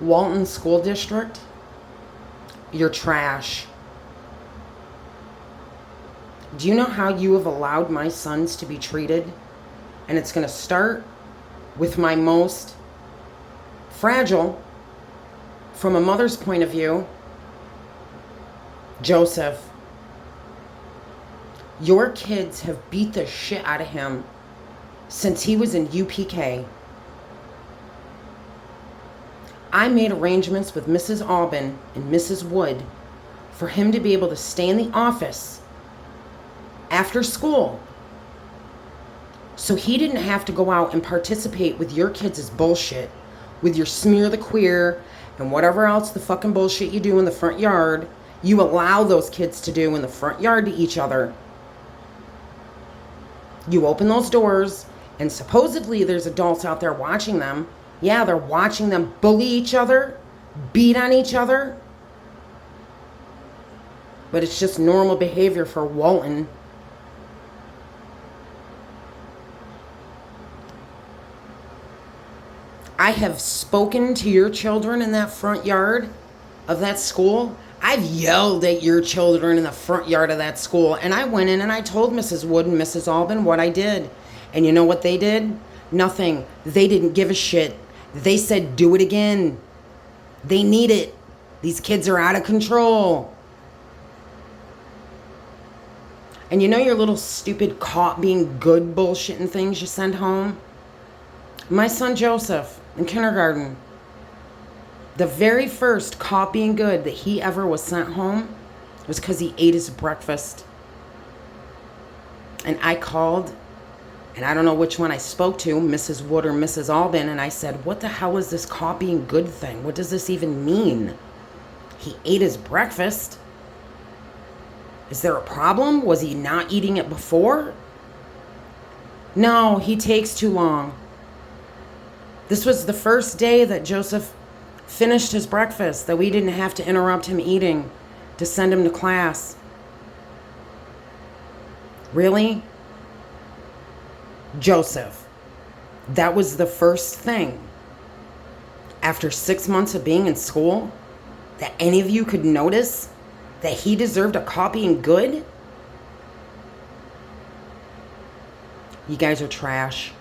Walton School District, you're trash. Do you know how you have allowed my sons to be treated? And it's going to start with my most fragile, from a mother's point of view, Joseph. Your kids have beat the shit out of him since he was in UPK. I made arrangements with Mrs. Albin and Mrs. Wood for him to be able to stay in the office after school, so he didn't have to go out and participate with your kids' bullshit, with your smear the queer and whatever else the fucking bullshit you do in the front yard, you allow those kids to do in the front yard to each other. You open those doors, and supposedly there's adults out there watching them. Yeah, they're watching them bully each other, beat on each other. But it's just normal behavior for Walton. I have spoken to your children in that front yard of that school. I've yelled at your children in the front yard of that school. And I went in and I told Mrs. Wood and Mrs. Albin what I did. And you know what they did? Nothing. They didn't give a shit. They said, do it again. They need it. These kids are out of control. And you know your little stupid caught being good bullshit and things you send home? My son Joseph, in kindergarten, the very first caught being good that he ever was sent home was because he ate his breakfast. And I called, and I don't know which one I spoke to, Mrs. Wood or Mrs. Albin, and I said, what the hell is this caught being good thing? What does this even mean? He ate his breakfast. Is there a problem? Was he not eating it before? No, he takes too long. This was the first day that Joseph finished his breakfast, that we didn't have to interrupt him eating to send him to class. Really? Joseph, that was the first thing after 6 months of being in school that any of you could notice that he deserved a copy and good? You guys are trash.